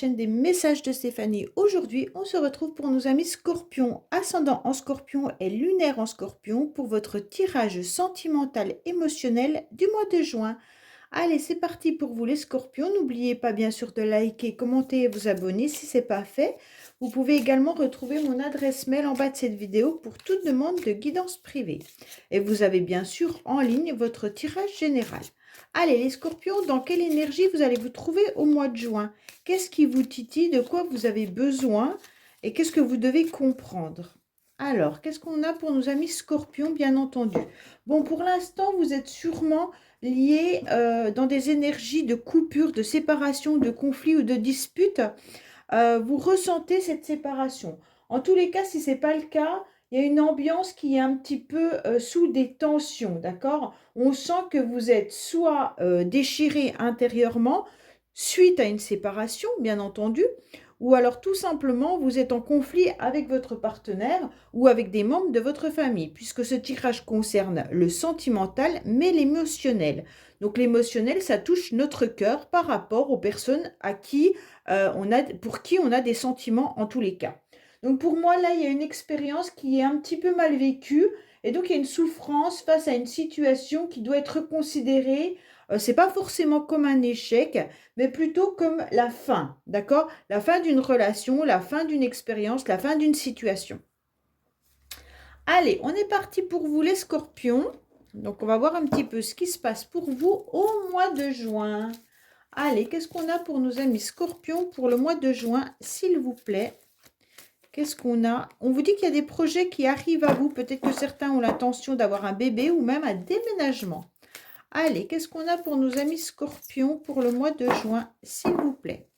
chaîne des messages de Stéphanie. Aujourd'hui, on se retrouve pour nos amis Scorpion, ascendant en Scorpion et lunaire en Scorpion pour votre tirage sentimental émotionnel du mois de juin. Allez, c'est parti pour vous les Scorpions. N'oubliez pas bien sûr de liker, commenter et vous abonner si ce n'est pas fait. Vous pouvez également retrouver mon adresse mail en bas de cette vidéo pour toute demande de guidance privée. Et vous avez bien sûr en ligne votre tirage général. Allez les Scorpions, dans quelle énergie vous allez vous trouver au mois de juin? Qu'est-ce qui vous titille? De quoi vous avez besoin? Et qu'est-ce que vous devez comprendre? Alors, qu'est-ce qu'on a pour nos amis Scorpions, bien entendu? Bon, pour l'instant, vous êtes sûrement liés dans des énergies de coupure, de séparation, de conflit ou de dispute. Vous ressentez cette séparation. En tous les cas, si ce n'est pas le cas, il y a une ambiance qui est un petit peu sous des tensions, d'accord? On sent que vous êtes soit déchiré intérieurement suite à une séparation, bien entendu, ou alors tout simplement vous êtes en conflit avec votre partenaire ou avec des membres de votre famille, puisque ce tirage concerne le sentimental, mais l'émotionnel. Donc l'émotionnel, ça touche notre cœur par rapport aux personnes à qui pour qui on a des sentiments en tous les cas. Donc pour moi, là, il y a une expérience qui est un petit peu mal vécue. Et donc, il y a une souffrance face à une situation qui doit être considérée, ce n'est pas forcément comme un échec, mais plutôt comme la fin, d'accord? La fin d'une relation, la fin d'une expérience, la fin d'une situation. Allez, on est parti pour vous les Scorpions. Donc, on va voir un petit peu ce qui se passe pour vous au mois de juin. Allez, qu'est-ce qu'on a pour nos amis Scorpions pour le mois de juin, s'il vous plaît? Qu'est-ce qu'on a? On vous dit qu'il y a des projets qui arrivent à vous. Peut-être que certains ont l'intention d'avoir un bébé ou même un déménagement. Allez, qu'est-ce qu'on a pour nos amis Scorpions pour le mois de juin, s'il vous plaît?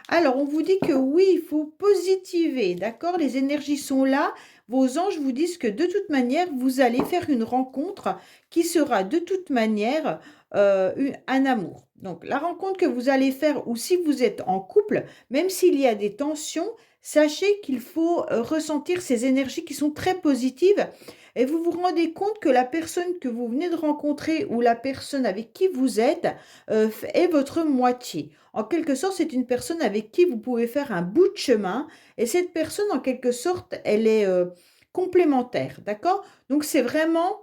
Alors, on vous dit que oui, il faut positiver, d'accord? Les énergies sont là. Vos anges vous disent que de toute manière, vous allez faire une rencontre qui sera de toute manière un amour. Donc, la rencontre que vous allez faire, ou si vous êtes en couple, même s'il y a des tensions, sachez qu'il faut ressentir ces énergies qui sont très positives et vous vous rendez compte que la personne que vous venez de rencontrer ou la personne avec qui vous êtes est votre moitié. En quelque sorte, c'est une personne avec qui vous pouvez faire un bout de chemin et cette personne, en quelque sorte, elle est complémentaire, d'accord? Donc, c'est vraiment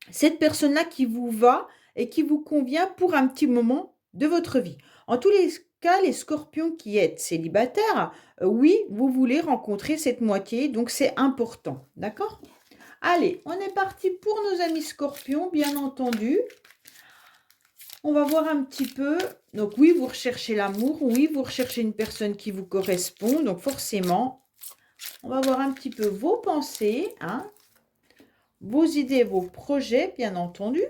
cette personne-là qui vous va et qui vous convient pour un petit moment de votre vie. En tous les cas, les Scorpions qui êtes célibataires, oui, vous voulez rencontrer cette moitié, donc c'est important, d'accord? Allez, on est parti pour nos amis Scorpions, bien entendu. On va voir un petit peu. Donc oui, vous recherchez l'amour. Oui, vous recherchez une personne qui vous correspond. Donc forcément, on va voir un petit peu vos pensées, hein, vos idées, vos projets, bien entendu.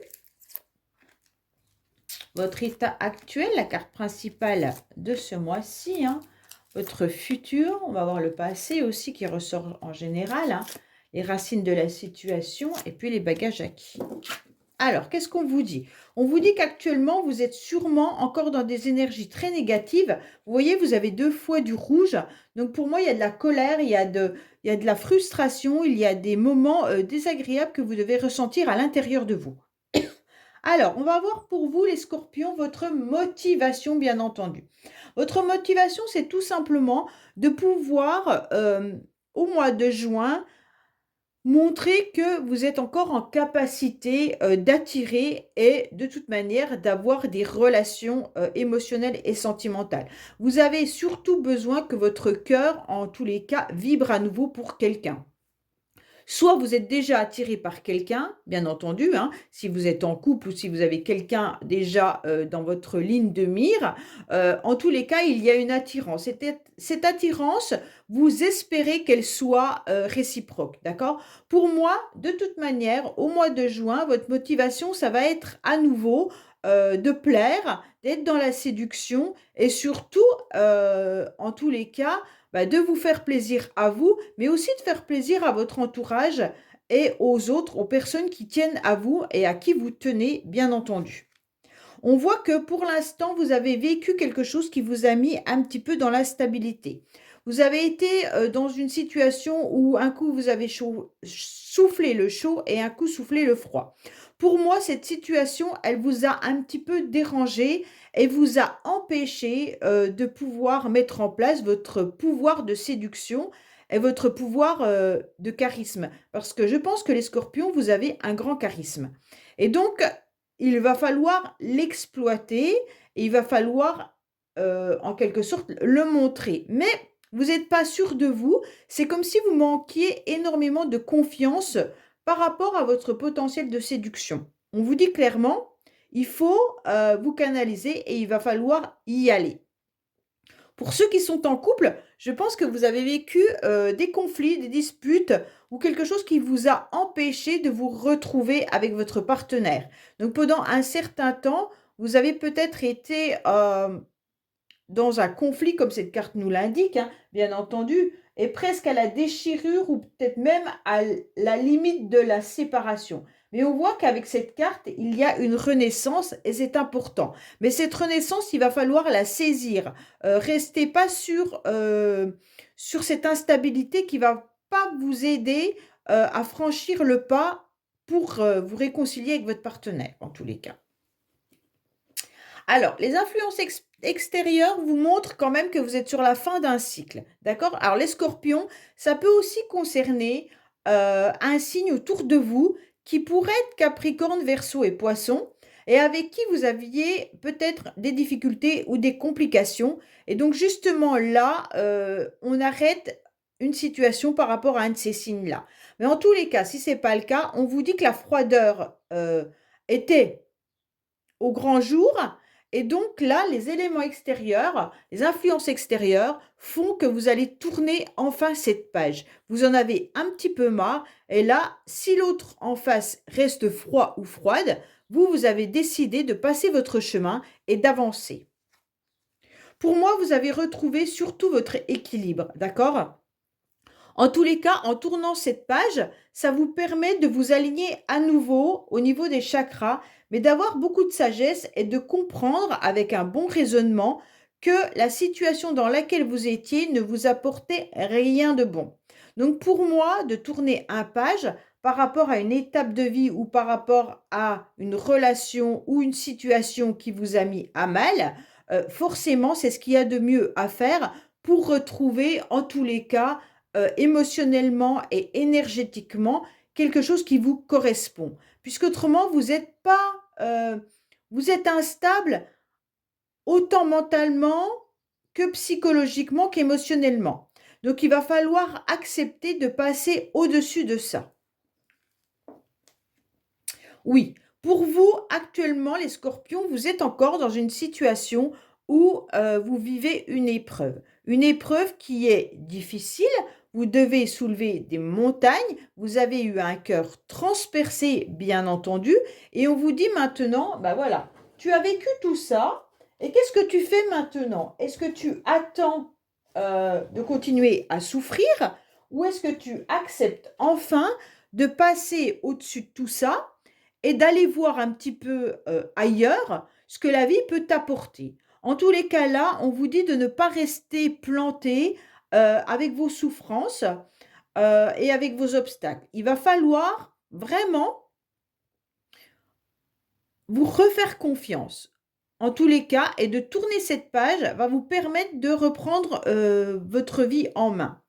Votre état actuel, la carte principale de ce mois-ci, hein, votre futur. On va voir le passé aussi qui ressort en général, hein, les racines de la situation et puis les bagages acquis. Alors, qu'est-ce qu'on vous dit? On vous dit qu'actuellement, vous êtes sûrement encore dans des énergies très négatives. Vous voyez, vous avez deux fois du rouge. Donc, pour moi, il y a de la colère, il y a de la frustration, il y a des moments désagréables que vous devez ressentir à l'intérieur de vous. Alors, on va voir pour vous, les Scorpions, votre motivation, bien entendu. Votre motivation, c'est tout simplement de pouvoir, au mois de juin, montrer que vous êtes encore en capacité d'attirer et de toute manière d'avoir des relations émotionnelles et sentimentales. Vous avez surtout besoin que votre cœur, en tous les cas, vibre à nouveau pour quelqu'un. Soit vous êtes déjà attiré par quelqu'un, bien entendu, hein, si vous êtes en couple ou si vous avez quelqu'un déjà dans votre ligne de mire. En tous les cas, il y a une attirance. Cette attirance, vous espérez qu'elle soit réciproque, d'accord? Pour moi, de toute manière, au mois de juin, votre motivation, ça va être à nouveau de plaire, d'être dans la séduction et surtout, en tous les cas, de vous faire plaisir à vous, mais aussi de faire plaisir à votre entourage et aux autres, aux personnes qui tiennent à vous et à qui vous tenez, bien entendu. On voit que pour l'instant, vous avez vécu quelque chose qui vous a mis un petit peu dans l'instabilité. Vous avez été dans une situation où un coup vous avez soufflé le chaud et un coup soufflé le froid. Pour moi, cette situation, elle vous a un petit peu dérangé et vous a empêché de pouvoir mettre en place votre pouvoir de séduction et votre pouvoir de charisme. Parce que je pense que les scorpions, vous avez un grand charisme. Et donc, il va falloir l'exploiter et il va falloir, en quelque sorte, le montrer. Mais vous n'êtes pas sûr de vous. C'est comme si vous manquiez énormément de confiance par rapport à votre potentiel de séduction. On vous dit clairement, il faut vous canaliser et il va falloir y aller. Pour ceux qui sont en couple, je pense que vous avez vécu des conflits, des disputes ou quelque chose qui vous a empêché de vous retrouver avec votre partenaire. Donc pendant un certain temps, vous avez peut-être été dans un conflit, comme cette carte nous l'indique, hein, bien entendu, et presque à la déchirure ou peut-être même à la limite de la séparation. Mais on voit qu'avec cette carte, il y a une renaissance et c'est important. Mais cette renaissance, il va falloir la saisir. Restez pas sur cette instabilité qui va pas vous aider à franchir le pas pour vous réconcilier avec votre partenaire, en tous les cas. Alors, les influences extérieures vous montrent quand même que vous êtes sur la fin d'un cycle. D'accord? Alors, les scorpions, ça peut aussi concerner un signe autour de vous qui pourrait être Capricorne, Verseau et Poisson, et avec qui vous aviez peut-être des difficultés ou des complications. Et donc, justement, là, on arrête une situation par rapport à un de ces signes-là. Mais en tous les cas, si ce n'est pas le cas, on vous dit que la froideur était au grand jour. Et donc là, les éléments extérieurs, les influences extérieures font que vous allez tourner enfin cette page. Vous en avez un petit peu marre. Et là, si l'autre en face reste froid ou froide, vous avez décidé de passer votre chemin et d'avancer. Pour moi, vous avez retrouvé surtout votre équilibre, d'accord? En tous les cas, en tournant cette page, ça vous permet de vous aligner à nouveau au niveau des chakras, mais d'avoir beaucoup de sagesse et de comprendre avec un bon raisonnement que la situation dans laquelle vous étiez ne vous apportait rien de bon. Donc pour moi, de tourner un page par rapport à une étape de vie ou par rapport à une relation ou une situation qui vous a mis à mal, forcément, c'est ce qu'il y a de mieux à faire pour retrouver en tous les cas émotionnellement et énergétiquement quelque chose qui vous correspond. Puisqu'autrement, vous êtes instable autant mentalement que psychologiquement qu'émotionnellement. Donc, il va falloir accepter de passer au-dessus de ça. Oui, pour vous, actuellement, les scorpions, vous êtes encore dans une situation où vous vivez une épreuve. Une épreuve qui est difficile. Vous devez soulever des montagnes. Vous avez eu un cœur transpercé, bien entendu. Et on vous dit maintenant, bah voilà, tu as vécu tout ça. Et qu'est-ce que tu fais maintenant? Est-ce que tu attends de continuer à souffrir ou est-ce que tu acceptes enfin de passer au-dessus de tout ça et d'aller voir un petit peu ailleurs ce que la vie peut t'apporter. En tous les cas, là, on vous dit de ne pas rester planté avec vos souffrances et avec vos obstacles. Il va falloir vraiment vous refaire confiance. En tous les cas, et de tourner cette page va vous permettre de reprendre votre vie en main.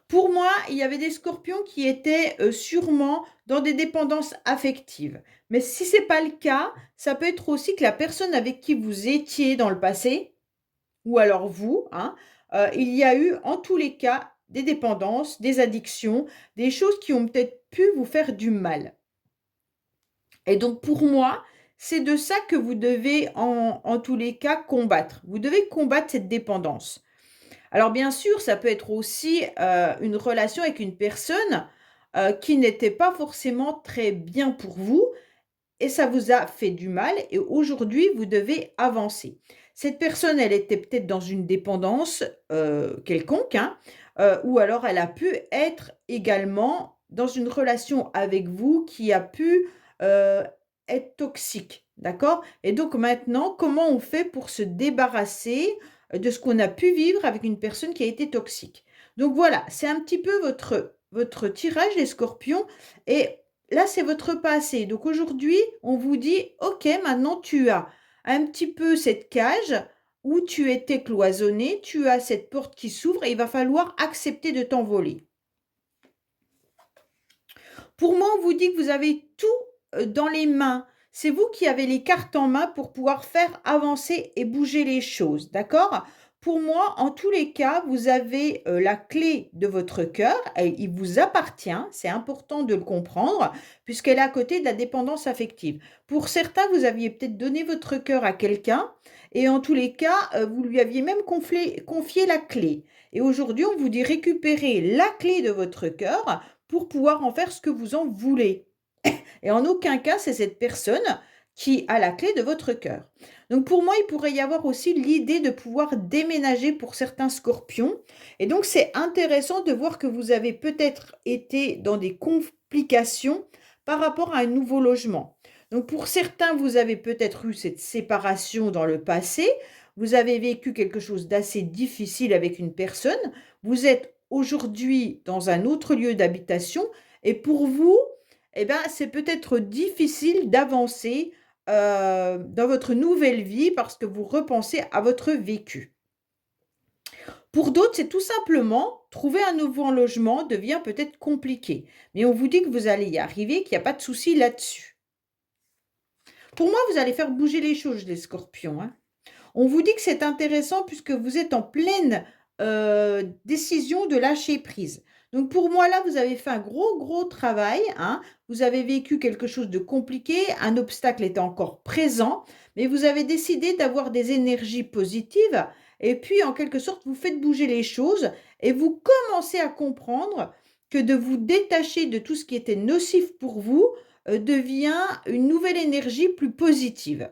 Pour moi, il y avait des scorpions qui étaient sûrement dans des dépendances affectives. Mais si ce n'est pas le cas, ça peut être aussi que la personne avec qui vous étiez dans le passé, ou alors vous, hein, il y a eu en tous les cas des dépendances, des addictions, des choses qui ont peut-être pu vous faire du mal. Et donc pour moi, c'est de ça que vous devez en tous les cas combattre. Vous devez combattre cette dépendance. Alors bien sûr, ça peut être aussi une relation avec une personne qui n'était pas forcément très bien pour vous et ça vous a fait du mal et aujourd'hui, vous devez avancer. Cette personne, elle était peut-être dans une dépendance quelconque, hein, ou alors elle a pu être également dans une relation avec vous qui a pu être toxique, d'accord? Et donc maintenant, comment on fait pour se débarrasser de ce qu'on a pu vivre avec une personne qui a été toxique. Donc voilà, c'est un petit peu votre tirage, les scorpions. Et là, c'est votre passé. Donc aujourd'hui, on vous dit, OK, maintenant tu as un petit peu cette cage où tu étais cloisonné, tu as cette porte qui s'ouvre et il va falloir accepter de t'envoler. Pour moi, on vous dit que vous avez tout dans les mains. C'est vous qui avez les cartes en main pour pouvoir faire avancer et bouger les choses, d'accord? Pour moi, en tous les cas, vous avez la clé de votre cœur. Il vous appartient, c'est important de le comprendre, puisqu'elle est à côté de la dépendance affective. Pour certains, vous aviez peut-être donné votre cœur à quelqu'un, et en tous les cas, vous lui aviez même confié la clé. Et aujourd'hui, on vous dit récupérer la clé de votre cœur pour pouvoir en faire ce que vous en voulez. Et en aucun cas, c'est cette personne qui a la clé de votre cœur. Donc pour moi, il pourrait y avoir aussi l'idée de pouvoir déménager pour certains scorpions. Et donc c'est intéressant de voir que vous avez peut-être été dans des complications par rapport à un nouveau logement. Donc pour certains, vous avez peut-être eu cette séparation dans le passé. Vous avez vécu quelque chose d'assez difficile avec une personne. Vous êtes aujourd'hui dans un autre lieu d'habitation. Et pour vous, eh ben, c'est peut-être difficile d'avancer dans votre nouvelle vie parce que vous repensez à votre vécu. Pour d'autres, c'est tout simplement trouver un nouveau logement devient peut-être compliqué. Mais on vous dit que vous allez y arriver, qu'il n'y a pas de souci là-dessus. Pour moi, vous allez faire bouger les choses, les scorpions, hein. On vous dit que c'est intéressant puisque vous êtes en pleine décision de lâcher prise. Donc pour moi, là, vous avez fait un gros travail, hein. Vous avez vécu quelque chose de compliqué, un obstacle était encore présent, mais vous avez décidé d'avoir des énergies positives et puis, en quelque sorte, vous faites bouger les choses et vous commencez à comprendre que de vous détacher de tout ce qui était nocif pour vous devient une nouvelle énergie plus positive.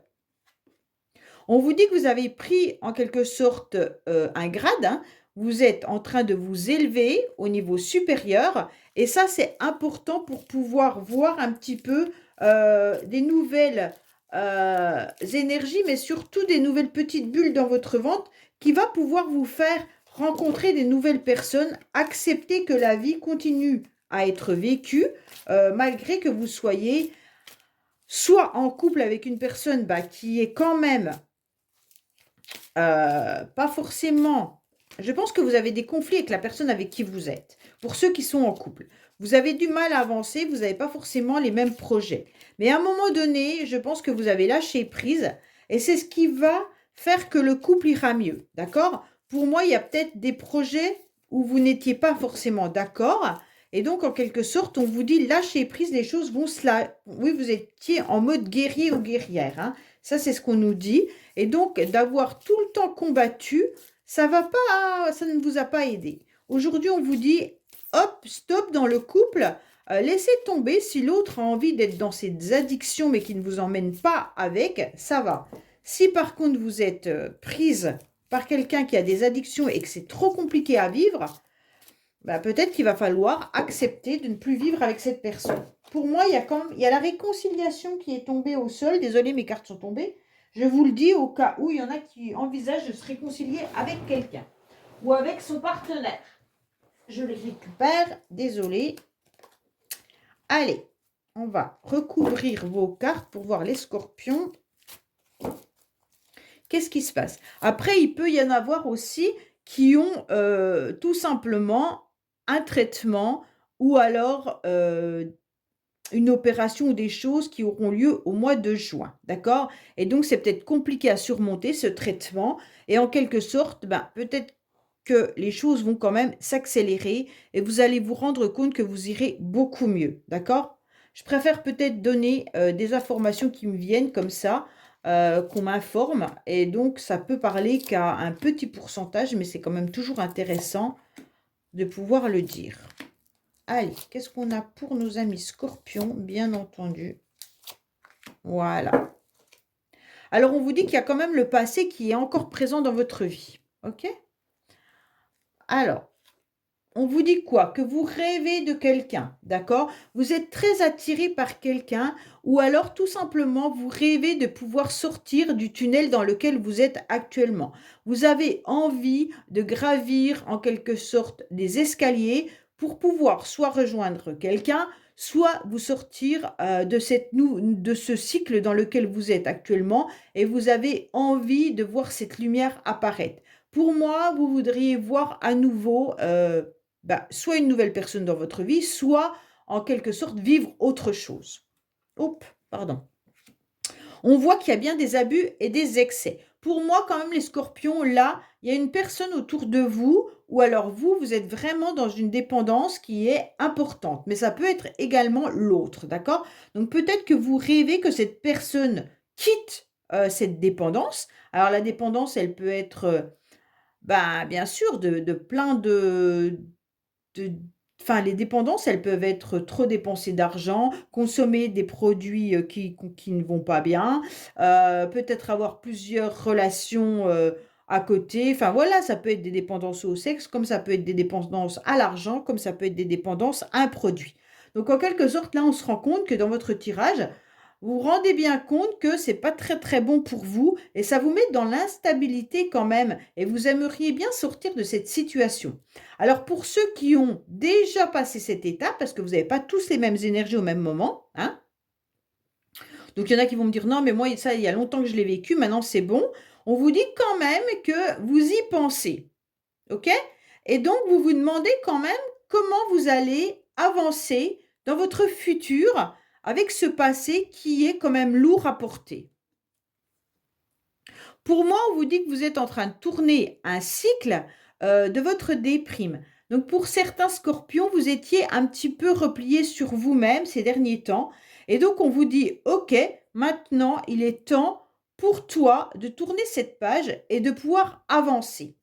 On vous dit que vous avez pris en quelque sorte un grade, hein. Vous êtes en train de vous élever au niveau supérieur et ça c'est important pour pouvoir voir un petit peu des nouvelles énergies, mais surtout des nouvelles petites bulles dans votre ventre qui va pouvoir vous faire rencontrer des nouvelles personnes, accepter que la vie continue à être vécue malgré que vous soyez soit en couple avec une personne qui est quand même pas forcément. Je pense que vous avez des conflits avec la personne avec qui vous êtes. Pour ceux qui sont en couple, vous avez du mal à avancer, vous n'avez pas forcément les mêmes projets. Mais à un moment donné, je pense que vous avez lâché prise et c'est ce qui va faire que le couple ira mieux. D'accord? Pour moi, il y a peut-être des projets où vous n'étiez pas forcément d'accord. Et donc, en quelque sorte, on vous dit lâchez prise, les choses vont se la... Oui, vous étiez en mode guerrier ou guerrière, hein. Ça, c'est ce qu'on nous dit. Et donc, d'avoir tout le temps combattu, ça ne vous a pas aidé. Aujourd'hui, on vous dit, hop, stop dans le couple, laissez tomber. Si l'autre a envie d'être dans ces addictions, mais qui ne vous emmène pas avec, ça va. Si par contre, vous êtes prise par quelqu'un qui a des addictions et que c'est trop compliqué à vivre, peut-être qu'il va falloir accepter de ne plus vivre avec cette personne. Pour moi, il y a la réconciliation qui est tombée au sol. Désolée, mes cartes sont tombées. Je vous le dis au cas où il y en a qui envisagent de se réconcilier avec quelqu'un ou avec son partenaire. Je les récupère. Désolée. Allez, on va recouvrir vos cartes pour voir les scorpions. Qu'est-ce qui se passe? Après, il peut y en avoir aussi qui ont tout simplement un traitement ou alors une opération ou des choses qui auront lieu au mois de juin, d'accord? Et donc, c'est peut-être compliqué à surmonter ce traitement et en quelque sorte, peut-être que les choses vont quand même s'accélérer et vous allez vous rendre compte que vous irez beaucoup mieux, d'accord? Je préfère peut-être donner des informations qui me viennent comme ça, qu'on m'informe et donc ça peut parler qu'à un petit pourcentage, mais c'est quand même toujours intéressant de pouvoir le dire. Allez, qu'est-ce qu'on a pour nos amis scorpions, bien entendu. Voilà. Alors, on vous dit qu'il y a quand même le passé qui est encore présent dans votre vie. OK? Alors, on vous dit quoi? Que vous rêvez de quelqu'un, d'accord? Vous êtes très attiré par quelqu'un ou alors tout simplement vous rêvez de pouvoir sortir du tunnel dans lequel vous êtes actuellement. Vous avez envie de gravir en quelque sorte des escaliers pour pouvoir soit rejoindre quelqu'un, soit vous sortir de ce cycle dans lequel vous êtes actuellement et vous avez envie de voir cette lumière apparaître. Pour moi, vous voudriez voir à nouveau soit une nouvelle personne dans votre vie, soit en quelque sorte vivre autre chose. Oups, pardon. On voit qu'il y a bien des abus et des excès. Pour moi, quand même, les scorpions, là, il y a une personne autour de vous, ou alors vous, vous êtes vraiment dans une dépendance qui est importante. Mais ça peut être également l'autre, d'accord? Donc peut-être que vous rêvez que cette personne quitte cette dépendance. Alors la dépendance, elle peut être, bien sûr, de plein de enfin, les dépendances, elles peuvent être trop dépensées d'argent, consommer des produits, qui ne vont pas bien, peut-être avoir plusieurs relations, à côté. Enfin, voilà, ça peut être des dépendances au sexe, comme ça peut être des dépendances à l'argent, comme ça peut être des dépendances à un produit. Donc en quelque sorte, là, on se rend compte que dans votre tirage, vous vous rendez bien compte que c'est pas très, très bon pour vous et ça vous met dans l'instabilité quand même et vous aimeriez bien sortir de cette situation. Alors pour ceux qui ont déjà passé cette étape, parce que vous n'avez pas tous les mêmes énergies au même moment, hein, donc il y en a qui vont me dire non, mais moi, ça, il y a longtemps que je l'ai vécu, maintenant c'est bon. On vous dit quand même que vous y pensez, ok? Et donc vous vous demandez quand même comment vous allez avancer dans votre futur avec ce passé qui est quand même lourd à porter. Pour moi, on vous dit que vous êtes en train de tourner un cycle de votre déprime. Donc pour certains scorpions, vous étiez un petit peu replié sur vous-même ces derniers temps. Et donc on vous dit, OK, maintenant il est temps pour toi de tourner cette page et de pouvoir avancer.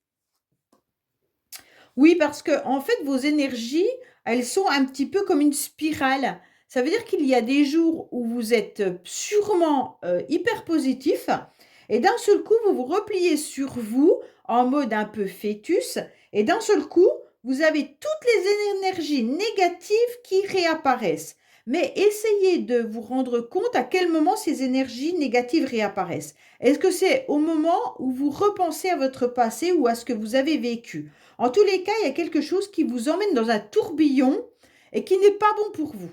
Oui, parce que en fait, vos énergies, elles sont un petit peu comme une spirale. Ça veut dire qu'il y a des jours où vous êtes sûrement hyper positif et d'un seul coup, vous vous repliez sur vous en mode un peu fœtus et d'un seul coup, vous avez toutes les énergies négatives qui réapparaissent. Mais essayez de vous rendre compte à quel moment ces énergies négatives réapparaissent. Est-ce que c'est au moment où vous repensez à votre passé ou à ce que vous avez vécu? En tous les cas, il y a quelque chose qui vous emmène dans un tourbillon et qui n'est pas bon pour vous.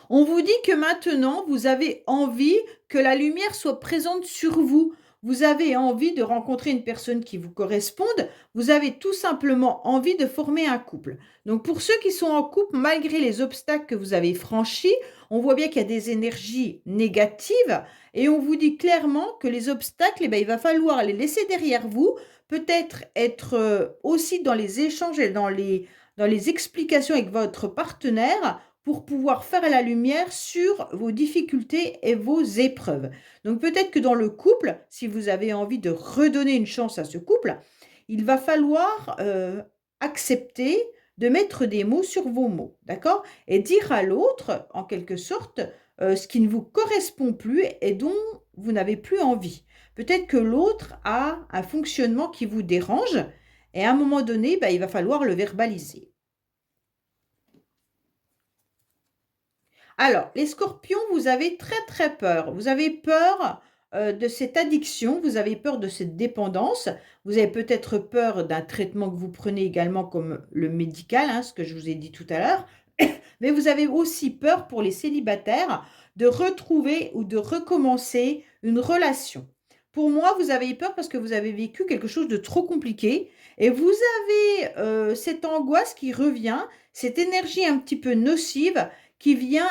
On vous dit que maintenant, vous avez envie que la lumière soit présente sur vous. Vous avez envie de rencontrer une personne qui vous corresponde. Vous avez tout simplement envie de former un couple. Donc pour ceux qui sont en couple, malgré les obstacles que vous avez franchis, on voit bien qu'il y a des énergies négatives et on vous dit clairement que les obstacles, il va falloir les laisser derrière vous, peut-être être aussi dans les échanges et dans les explications avec votre partenaire pour pouvoir faire la lumière sur vos difficultés et vos épreuves. Donc peut-être que dans le couple, si vous avez envie de redonner une chance à ce couple, il va falloir accepter de mettre des mots sur vos mots, d'accord? Et dire à l'autre, en quelque sorte, ce qui ne vous correspond plus et dont vous n'avez plus envie. Peut-être que l'autre a un fonctionnement qui vous dérange et à un moment donné, il va falloir le verbaliser. Alors, les scorpions, vous avez très très peur. Vous avez peur de cette addiction, vous avez peur de cette dépendance, vous avez peut-être peur d'un traitement que vous prenez également comme le médical, hein, ce que je vous ai dit tout à l'heure, mais vous avez aussi peur pour les célibataires de retrouver ou de recommencer une relation. Pour moi, vous avez peur parce que vous avez vécu quelque chose de trop compliqué et vous avez cette angoisse qui revient, cette énergie un petit peu nocive qui vient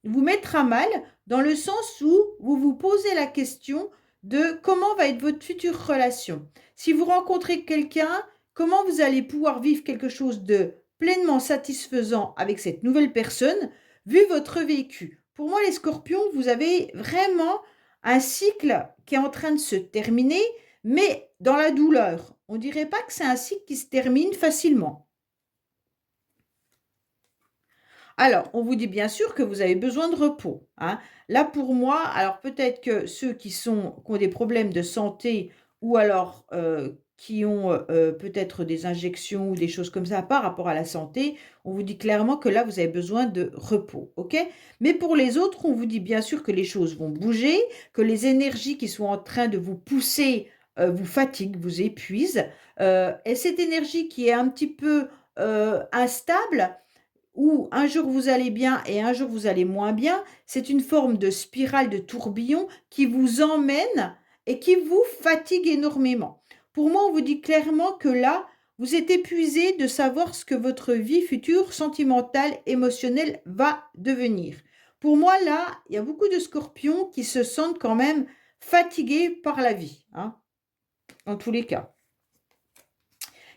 vous mettre à mal dans le sens où vous vous posez la question de comment va être votre future relation. Si vous rencontrez quelqu'un, comment vous allez pouvoir vivre quelque chose de pleinement satisfaisant avec cette nouvelle personne, vu votre vécu. Pour moi, les scorpions, vous avez vraiment un cycle qui est en train de se terminer, mais dans la douleur. On ne dirait pas que c'est un cycle qui se termine facilement. Alors, on vous dit bien sûr que vous avez besoin de repos, hein. Là, pour moi, alors peut-être que ceux qui ont des problèmes de santé ou alors qui ont peut-être des injections ou des choses comme ça par rapport à la santé, on vous dit clairement que là, vous avez besoin de repos, ok? Mais pour les autres, on vous dit bien sûr que les choses vont bouger, que les énergies qui sont en train de vous pousser vous fatiguent, vous épuisent. Et cette énergie qui est un petit peu instable, où un jour vous allez bien et un jour vous allez moins bien, c'est une forme de spirale de tourbillon qui vous emmène et qui vous fatigue énormément. Pour moi, on vous dit clairement que là, vous êtes épuisé de savoir ce que votre vie future, sentimentale, émotionnelle va devenir. Pour moi, là, il y a beaucoup de scorpions qui se sentent quand même fatigués par la vie, hein, en tous les cas.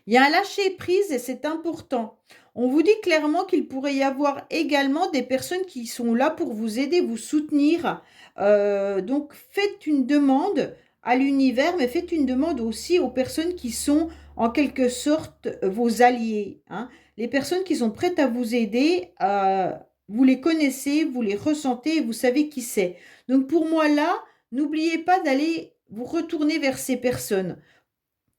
Il y a un lâcher-prise et c'est important. On vous dit clairement qu'il pourrait y avoir également des personnes qui sont là pour vous aider, vous soutenir. Donc, faites une demande à l'univers, mais faites une demande aussi aux personnes qui sont en quelque sorte vos alliés, hein. Les personnes qui sont prêtes à vous aider, vous les connaissez, vous les ressentez, vous savez qui c'est. Donc, pour moi, là, n'oubliez pas d'aller vous retourner vers ces personnes.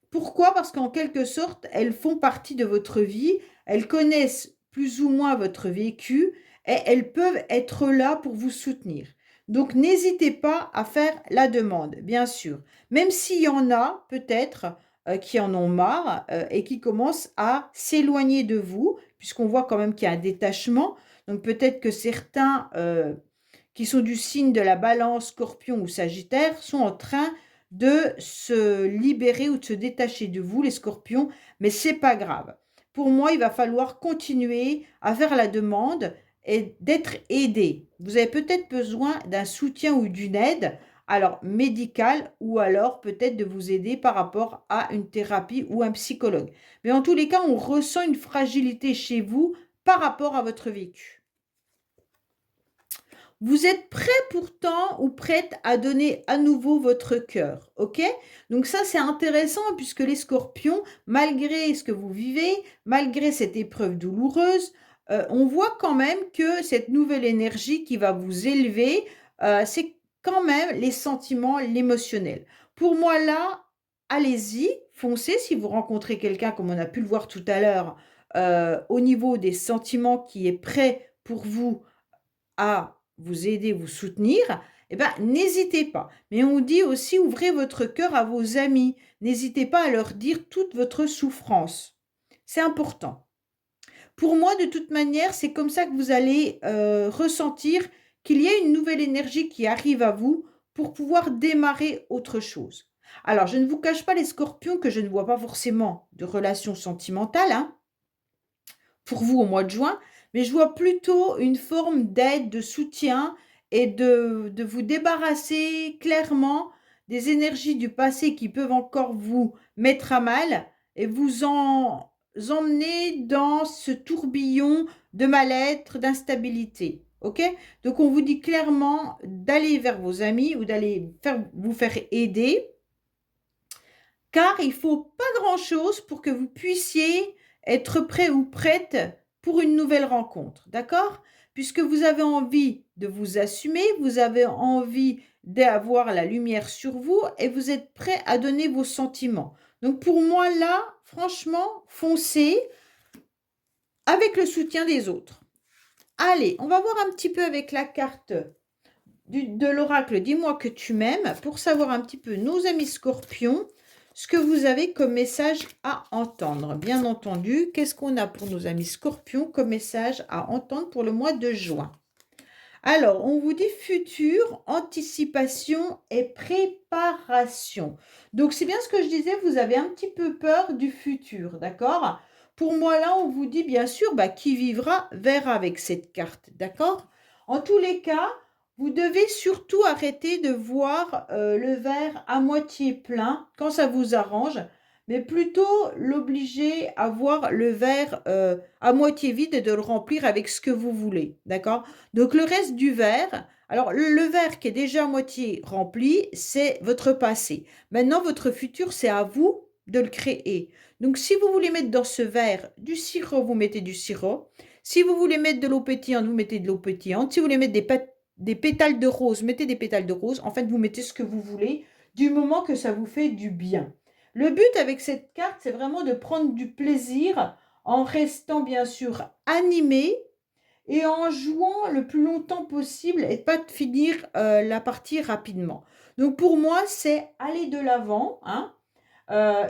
Pourquoi? Parce qu'en quelque sorte, elles font partie de votre vie, elles connaissent plus ou moins votre vécu et elles peuvent être là pour vous soutenir. Donc, n'hésitez pas à faire la demande, bien sûr. Même s'il y en a peut-être qui en ont marre et qui commencent à s'éloigner de vous, puisqu'on voit quand même qu'il y a un détachement. Donc, peut-être que certains qui sont du signe de la Balance, Scorpion ou Sagittaire sont en train de se libérer ou de se détacher de vous, les scorpions, mais c'est pas grave. Pour moi, il va falloir continuer à faire la demande et d'être aidé. Vous avez peut-être besoin d'un soutien ou d'une aide, alors médicale ou alors peut-être de vous aider par rapport à une thérapie ou un psychologue. Mais en tous les cas, on ressent une fragilité chez vous par rapport à votre vécu. Vous êtes prêt pourtant ou prête à donner à nouveau votre cœur, ok? Donc ça, c'est intéressant puisque les scorpions, malgré ce que vous vivez, malgré cette épreuve douloureuse, on voit quand même que cette nouvelle énergie qui va vous élever, c'est quand même les sentiments, l'émotionnel. Pour moi, là, allez-y, foncez si vous rencontrez quelqu'un, comme on a pu le voir tout à l'heure, au niveau des sentiments qui est prêt pour vous à vous aider, vous soutenir, eh ben, n'hésitez pas. Mais on dit aussi, ouvrez votre cœur à vos amis. N'hésitez pas à leur dire toute votre souffrance. C'est important. Pour moi, de toute manière, c'est comme ça que vous allez ressentir qu'il y a une nouvelle énergie qui arrive à vous pour pouvoir démarrer autre chose. Alors, je ne vous cache pas les scorpions que je ne vois pas forcément de relations sentimentales, hein, pour vous au mois de juin, mais je vois plutôt une forme d'aide, de soutien et de vous débarrasser clairement des énergies du passé qui peuvent encore vous mettre à mal et vous emmener dans ce tourbillon de mal-être, d'instabilité. Ok? Donc on vous dit clairement d'aller vers vos amis ou d'aller vous faire aider, car il ne faut pas grand-chose pour que vous puissiez être prêt ou prête pour une nouvelle rencontre, d'accord? Puisque vous avez envie de vous assumer, vous avez envie d'avoir la lumière sur vous et vous êtes prêt à donner vos sentiments. Donc pour moi là, franchement, foncez avec le soutien des autres. Allez, on va voir un petit peu avec la carte de l'oracle Dis-moi que tu m'aimes pour savoir un petit peu nos amis scorpions, ce que vous avez comme message à entendre. Bien entendu, qu'est-ce qu'on a pour nos amis scorpions comme message à entendre pour le mois de juin? Alors, on vous dit futur, anticipation et préparation. Donc, c'est bien ce que je disais, vous avez un petit peu peur du futur, d'accord? Pour moi, là, on vous dit bien sûr, qui vivra verra avec cette carte, d'accord? En tous les cas, vous devez surtout arrêter de voir le verre à moitié plein quand ça vous arrange, mais plutôt l'obliger à voir le verre à moitié vide et de le remplir avec ce que vous voulez, d'accord? Donc le reste du verre, alors le verre qui est déjà à moitié rempli, c'est votre passé. Maintenant, votre futur, c'est à vous de le créer. Donc si vous voulez mettre dans ce verre du sirop, vous mettez du sirop. Si vous voulez mettre de l'eau pétillante, vous mettez de l'eau pétillante. Si vous voulez mettre des pétales de rose, mettez des pétales de rose. En fait, vous mettez ce que vous voulez, du moment que ça vous fait du bien. Le but avec cette carte, c'est vraiment de prendre du plaisir en restant bien sûr animé et en jouant le plus longtemps possible et pas de finir la partie rapidement. Donc pour moi, c'est aller de l'avant, hein.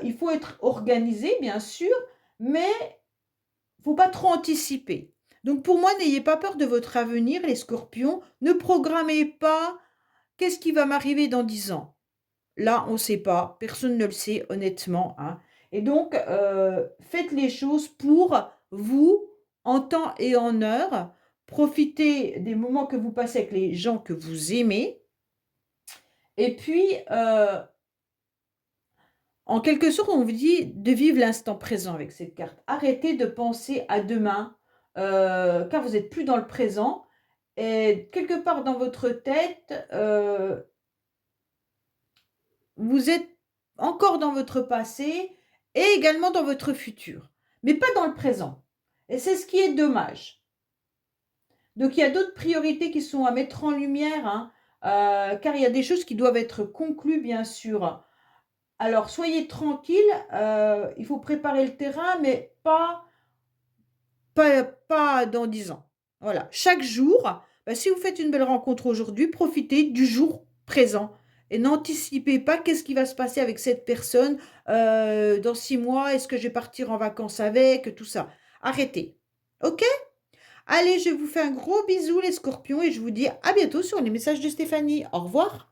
Il faut être organisé, bien sûr, mais il ne faut pas trop anticiper. Donc pour moi, n'ayez pas peur de votre avenir, les scorpions. Ne programmez pas qu'est-ce qui va m'arriver dans 10 ans. Là, on ne sait pas, personne ne le sait honnêtement, hein. Et donc, faites les choses pour vous, en temps et en heure. Profitez des moments que vous passez avec les gens que vous aimez. Et puis, en quelque sorte, on vous dit de vivre l'instant présent avec cette carte. Arrêtez de penser à demain, car vous n'êtes plus dans le présent. Et quelque part dans votre tête, vous êtes encore dans votre passé et également dans votre futur, mais pas dans le présent. Et c'est ce qui est dommage. Donc il y a d'autres priorités qui sont à mettre en lumière, hein, car il y a des choses qui doivent être conclues, bien sûr. Alors soyez tranquille, il faut préparer le terrain, mais pas dans 10 ans. Voilà, chaque jour, bah, si vous faites une belle rencontre aujourd'hui, profitez du jour présent et n'anticipez pas qu'est-ce qui va se passer avec cette personne dans 6 mois, est-ce que je vais partir en vacances avec, tout ça. Arrêtez. OK? Allez, je vous fais un gros bisou les scorpions et je vous dis à bientôt sur les messages de Stéphanie. Au revoir.